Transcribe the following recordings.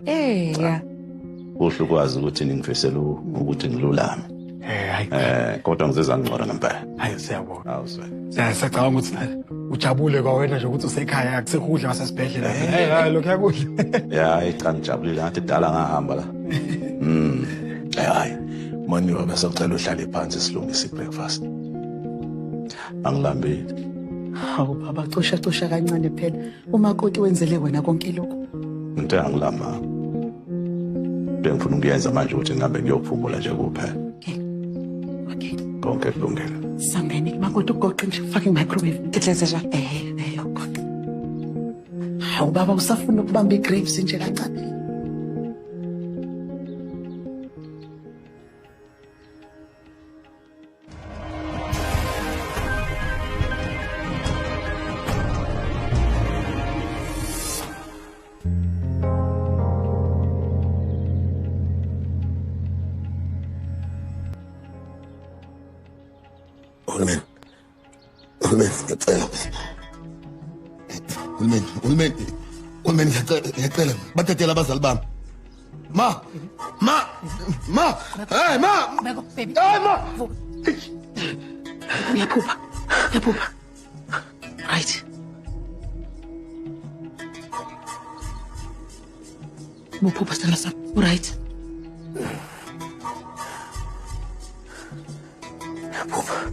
Yeah. Kuhle ukwazi ukuthi ningifisela ukuthi ngilulame. Hayi. Kodwa ngizizwa ngingcono ngempela. Hayi siyabona. Awuzwe. Siyacabanga ukuthi ujabule kwawena nje ukuthi usekhaya akusekudla ngasesibhedlela. Hayi lokho yakudla. Ya, cha ngijabulile ngathi dala ngahamba la. Hayi. Mani waba socela uhlale phansi silungise breakfast. Angilambile. Hawu baba cosha kancane phela. Umakoti wenzele wena konke lokho. Into angilama. Bengifuna ukuyenza manje ukuthi ngihambe ngiyophumula nje kuphela. Okay. Konke kulungile. Sangene umakoti ugoqe nje fucking microwave. Ngihleze nje. Ugoqe. Hawu baba usafuna ukubamba igrapes nje kancane. Ulmen ngiyacela bathathela abazali bami. Ma. Hey ma. Baby. Hey ma. Yaphupha. Right. Muphupha Stella sap. Right. Yaphupha.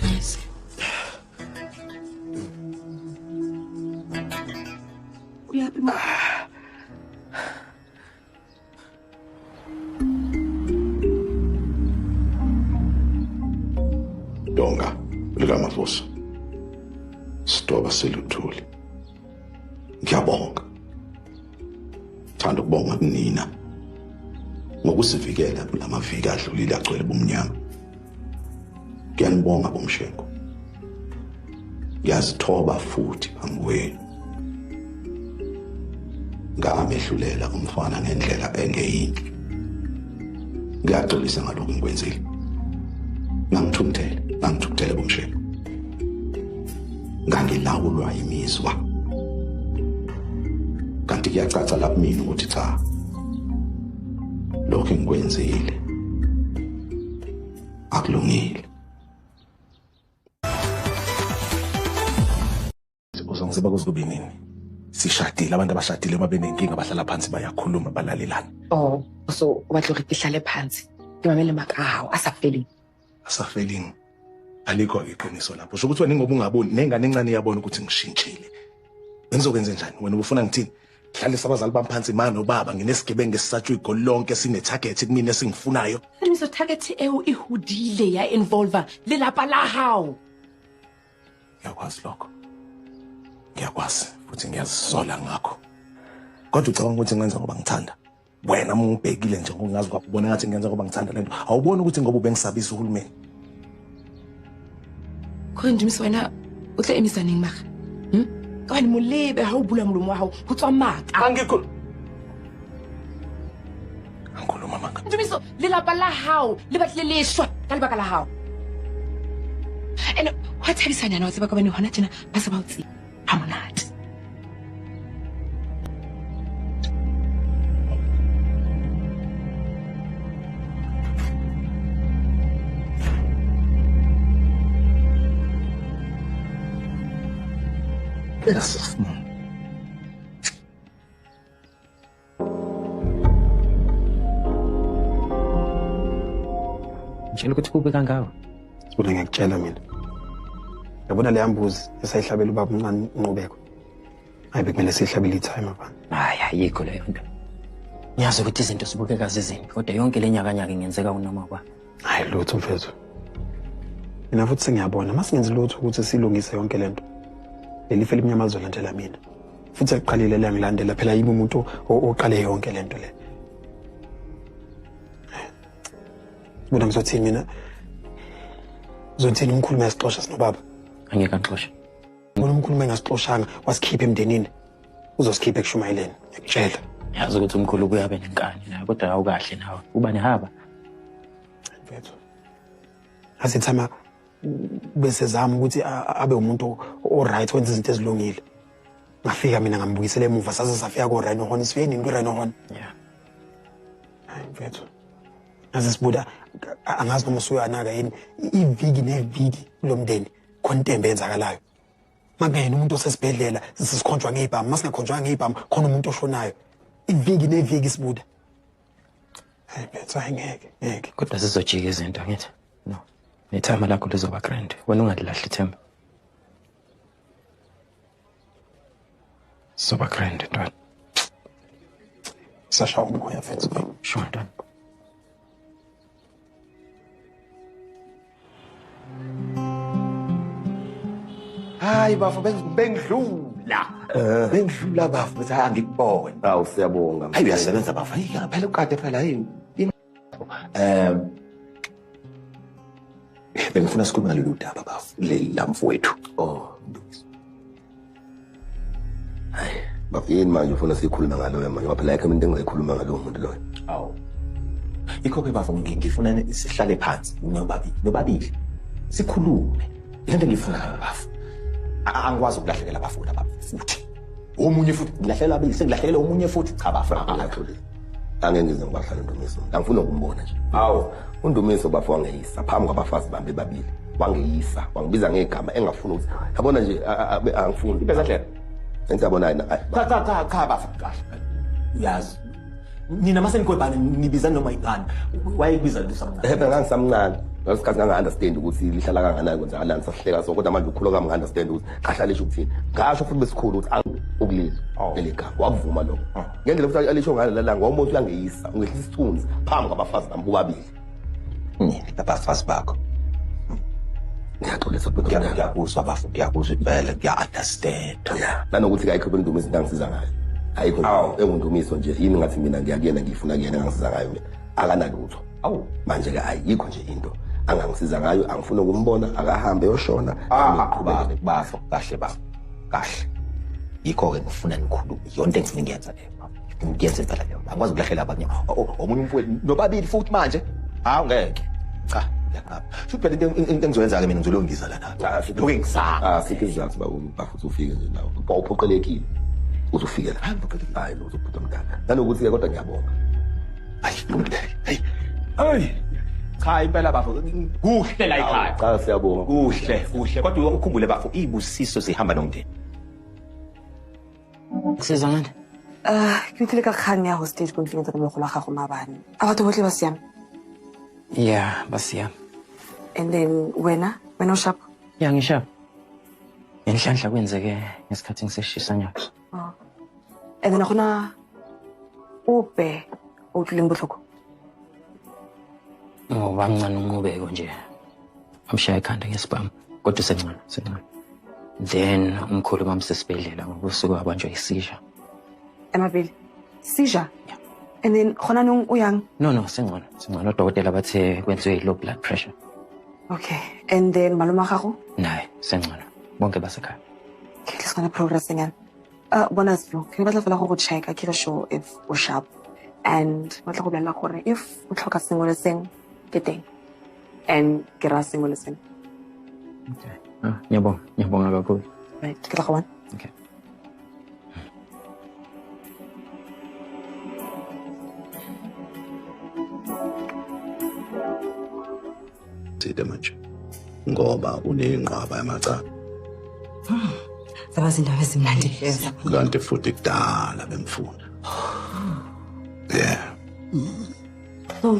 Yes. Uyaphi ma? Donga likaMavuso. Stoba seluthuli. Ngiyabonga. Thanda ukubonga kunina. Ngokusivikela kulamaviki adlulile agcwele bomnyama. Ngiyanibonga bomshengo. Ngiyazithoba futhi phambi kwenu. Ngamehlulela umfana ngendlela engeyinhle. Ngiyaxolisa ngalokho engikwenzile. Ngangithukuthele bomshengo. Ngangilawulwa imizwa. Kanti kuyacaca lapha mina ukuthi cha. Lokho engikwenzile akulungile. Uzongisiba kuzobe nini? Sishadile abantu abashadile babenenkinga bahlala phansi bayakhuluma balalelana. Oh, so wathi ihlale phansi. Ngimamele makahawu Asafeling. Alikho iqiniso lapho. Usho ukuthi wena ngoba ungaboni nengane encane iyabona ukuthi ngishintshile. Ngizokwenza njani? Wena ubufuna ngithini? Hlale sabazali bami phansi manje nobaba nginesigebengu esisatshwe igoli lonke sine target kumina esingifunayo. Imiso target ihudile ya involve lelapha la hawu. Ngiyakwazi lokho. Ngiyakwazi futhi ngiyazisola ngakho. Kodwa ucabanga ukuthi ngenza ngoba ngithanda. Wena ungibhekile nje ngokungazi kwakubona ngathi ngenza ngoba ngithanda lento. Awuboni ukuthi ngoba ubengisabisa uhulumeni. Khona nje wena uhle emisaneng maka. Kani mulebe ha ubula mlomo wa hao ho tswa maka. Angikhuluma manga. Njumiso lelapa la hao le batlile leshwa ka lebaka la hao. And what have you said now tseba ka bane hona tjena ba se ba utsi. Ha monate. Yes. Ngitshela ukuthi kube kangawo. Sibona ngiyakutshela mina. Yabona le yambuzi esayihlabela ubaba umncane unqubeko. Hayi bekumele sihlabele itime apha. Hayi ayikho leyo nto. Ngiyazi ukuthi izinto sibukeka zizini kodwa yonke lenyakanyaka ingenzeka unoma kwa. Hayi lutho mfethu. Mina futhi sengiyabona masingenzi lutho ukuthi silungise yonke lento. Lelife limnyama lizolandela mina. Futhi aqalile la ngilandela phela yibo umuntu oqale yonke lento le. Bona ngizothi mina uzothini umkhulumi esixoxa sinobaba. Angeke axoxe. Bona umkhulumi engasixoshanga wasikhipha emndenini. Uzosikhipha ekushumayeleni. Ngiyakutshela. Yazi ukuthi umkhulu kuyabe nenkani la kodwa awukahle nawe. Uba nehaba. Mfethu. Asithama bese zama ukuthi abe umuntu o right wenza izinto ezilungile. ngafika mina ngambuyisela emuva saze safika ko Rhino Horn sifiye nini ku Rhino Horn Yeah. hayi mfethu asibuda angazi noma usuyanaka yini iviki neviki kulomndeni khona intembe yenzakalayo makungena umuntu osesibhedlela sisikhonjwa ngeibhamu masingakhonjwa ngeibhamu khona umuntu oshonayo iviki neviki sibuda hayi mfethu ngeke Kodwa sizojika izinto ngithi. No. Nethama lakho lizoba grand. Wena ungalilahli ithemba. Soba grand ntwana. sasha umoya mfethu Sure ntwana. Hayi bafo bengidlula. Bengidlula bafo bethi angikubone. Awu siyabonga. Hayi uyasebenza bafo. Hayi phela ukade phela hayi. Bengifuna sikhulume ngalolu daba bafo. Leli lamfowethu. Oh. Hayi, bafini manje ufuna sikhuluma ngalo manje ngoba phela yakhe into engayikhuluma ngalo muntu loyo. Awu. Ikho ke bafo ngifuna sihlale phansi nobabili. Sikhulume. Lento ngifuna ngayo bafo. Angikwazi ukulahlekela abafuni futhi. Omunye futhi ngilahlela abili sengilahlekela omunye futhi cha bafo. Angeke ngize ngibahlale Ndumiso. Angifuna ukumbona nje. Awu. uNdumiso bafo wangeyisa phambi kwabafazi bambe babili. Wangeyisa, wangibiza ngegama engafuna ukuthi. Yabona nje angifuni. Ibezahlela. Sengiyabona yena. Cha bafo kahle. Uyazi. Nina mase nikwebani nibiza noma ingane. Wayekubiza lesamncane. Phela ngangisamncane. Ngasikhathi nganga-understand ukuthi lihlala kanganani kwenzakalani sahleka so kodwa manje ukhuluma kami nga-understand ukuthi kahle alisho ukuthini ngasho futhi besikhulu ukuthi ukulizwa leli gama wakuvuma lokho ngendlela futhi alisho ngalo lala ngomuntu uyangeyisa ungehlisa isithunzi phambi kwabafazi bami bobabili Abafazi bakho. ngiyaxolisa Ngiyakuzwa bafo ngiyakuzwa impela ngiya-understand. nanokuthi ayikho Ndumiso into angisiza ngayo ayikho enguNdumiso nje yini ngathi mina ngiyakuyena ngifuna kuyena engangisiza ngayo mina akanalutho Awu. manje-ke ayikho nje into angangisiza ngayo angifuna ukumbona akahambe yoshona Bafo kahle bafo. Kahle. Yikho-ke ngifuna nikhulume yonke engifuna ngiyenza leyo. Ngiyenze impela leyo. Angikwazi ukulahlela abanye. Omunye umfowethu nobabili futhi manje. Hawu ngeke. Cha. Futhi phela into engizoyenza-ke mina ngizolungisa lana. Lokhu ngizama. asikho isizathu bafuthi ufike nje nawe uphoqelekile uthi ufike la hayi lo uzophutha mdala nanokuthi-ke kodwa ngiyabonga Hayi. Hayi. Cha impela bafo kuhle la ekhaya. cha siyabonga Kuhle. Kodwa ukhumbule bafo ibusiso zihamba nomndeni. Kusiza ngani? Ke utlile ka kgang ya hostage ko ntleng tsa ka mogolo wa gago maabane. A batho botlhe ba siame? Yeah, basiyami. And then wena o sharp? Yeah, ngishapha. Enhlanhla kwenzeke ngesikhathi ngiseshisa nyaka. And then akuna upe o tlileng botlhoko? Ngoba mncane unqubeko nje. Amshaya ekhanda ngesibhamu. Kodwa sencane. Then umkhulu bamsesibhedlela ngoba usuku wabanjwa isizha. Emabili. Seizure? Yeah. And then khona nung uyang? No, sengcono. Odokotela bathe kwenziwe low blood pressure. Okay. And then maluma gago? Naye sengcono. Bonke basekhaya. Okay, let's gonna progress again. Bonus bro, ke batla fela go check ke sure if o sharp. And batla go bela gore if o tlhoka sengwe le seng ke teng. And ke ra sengwe le seng. Okay. Ngiyabonga kakhulu. Right, ke tla go one. Okay. Side manje ngoba unenqwaba yamacala Zaba izindaba ezimnandi lezi. kanti futhi kudala bemfuna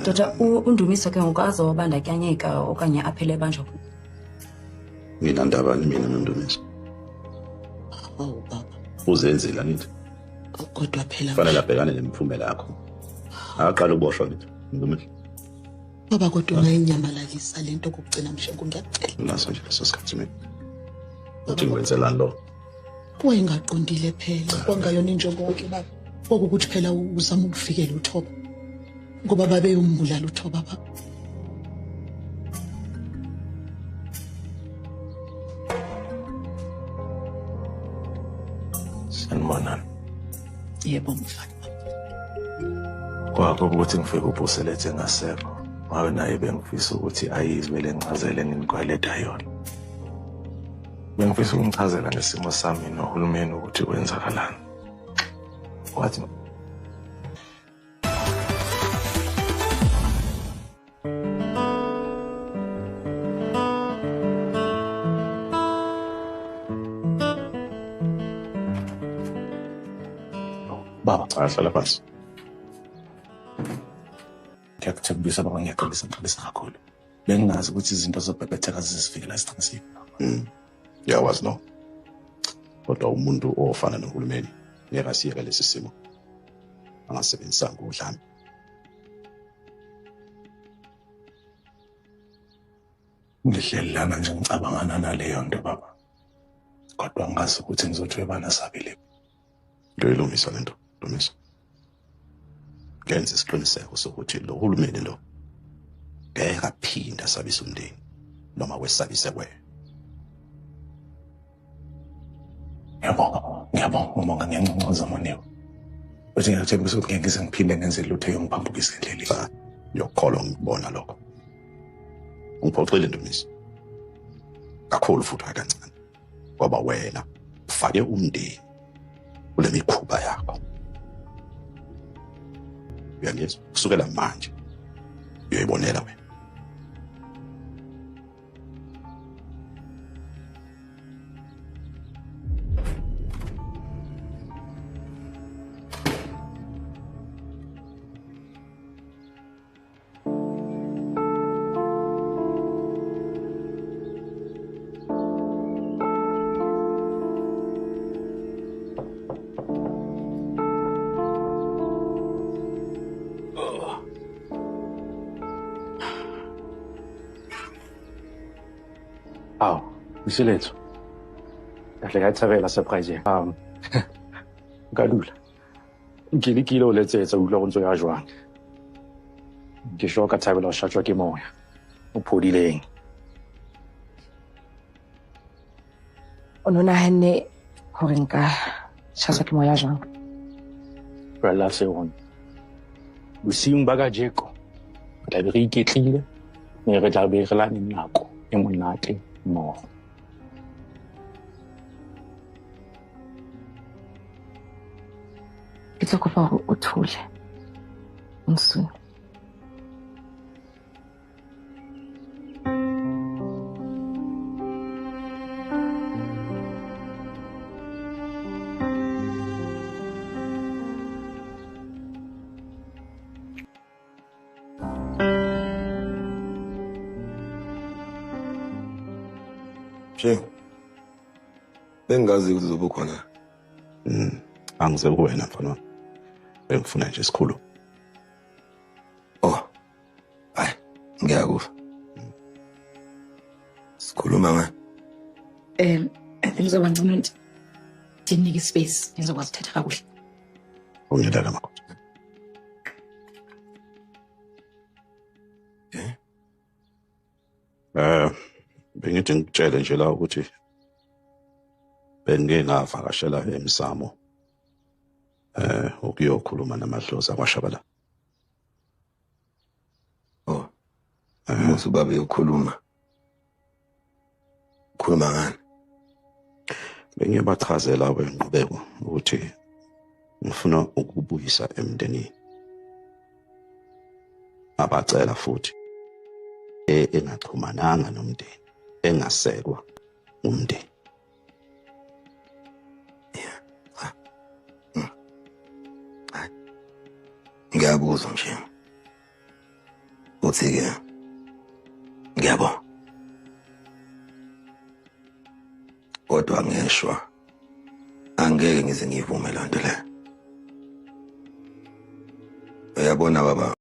Dada uNdumiso ke ngokwazi wabandakanyeka okanye aphele banjwa. mina ndabani mina noNdumiso baba uzenzela nithi kodwa phela fanele abhekane nemiphumela yakho akaqala ukuboshwa nithi Ndumiso baba kodwa ungayinyamalakisa lento kokugcina mshengo ngiyacela naso nje leso sikhathi mina uthi ngwenzelani lo wayengaqondile phela kwangayona injongo yonke baba okuthi phela uzama ukufikela uThoba ngoba babe umbulala uThoba baba Sanibonani. yebo mfana Kwakho ukuthi ngifike uBuselethe ngasekho. Ngawe naye bengifisa ukuthi ayizwe le ncazelo enginikweleta yona. Bengifisa ukungichazela ngesimo sami nohulumeni ukuthi kwenzakalani. Wathi Baba, ahlala phansi. Ngiyakuthembisa baba, ngiyaxolisa kakhulu. Bengingazi ukuthi izinto zobhebhetheka zisifikela esiqinisweni. Yawazi no. Kodwa umuntu ofana nohulumeni ngeke asiyeke lesi simo. Angasebenzisa ngudlame. Ngihleli lana nje ngicabangana naleyo nto baba. Kodwa ngazi ukuthi ngizothwebana sabile. Ngiyoyilungisa lento, Dumisa. Ngenze isiqiniseko sokuthi lo hulumeni lo ngeke aphinda asabise umndeni noma wesabise wena. Ngiyabonga ngiyanconcoza Moniwe. Uthi ngiyathembisa ukuthi ngeke ngize ngiphinde ngenze lutho eyongiphampukisa endleleni. Yokholwa ngibona lokho. Ungiphoxile Dumisa. Kakhulu futhi kancane. Ngoba wena ufake umndeni kule mikhuba yakho. Uyangizwa? Kusukela manje uyoyibonela wena. Aw, Msilethu. Kahle ngayithabela surprise. Ngalula. Ngilikile o letsetsa utlwa go ntse ya jwang. Ke sho ka thabela o shatjwa ke moya. O phodileng. O nahane hore nka shatjwa ke moya jwang. Rela se on. Bosiung ba kajeko. Re tla be re iketlile. Mme re tla be re lane nako e monate mmogo. Ke tlo kopa hore o thole. Nsu. Bengazi ukuthi uzobe khona. Angize kuwena mfana wami. Bengifuna nje isikhulu. Oh. Hayi, ngiyakufa. Sikhuluma ngani? Ngizoba ngcono nje. Dinike space, ngizokwazi ukuthetha kakuhle. Ungiyela makhosi. Bengithi ngitshele nje la ukuthi bengike ngavakashela eMsamo ukuyokhuluma namadlozi akwashabala. Oh. Musu baba uyokhuluma. Khuluma ngani? Bengiyabachazela wenqubeko ukuthi ngifuna ukubuyisa emndenini. Abacela futhi engaxhumananga nomndeni, engasekwa umndeni. Ngiyabuzwa nje. Uthi-ke ngiyabona. Kodwa ngeshwa angeke ngize ngivume loo nto le. Uyabona baba.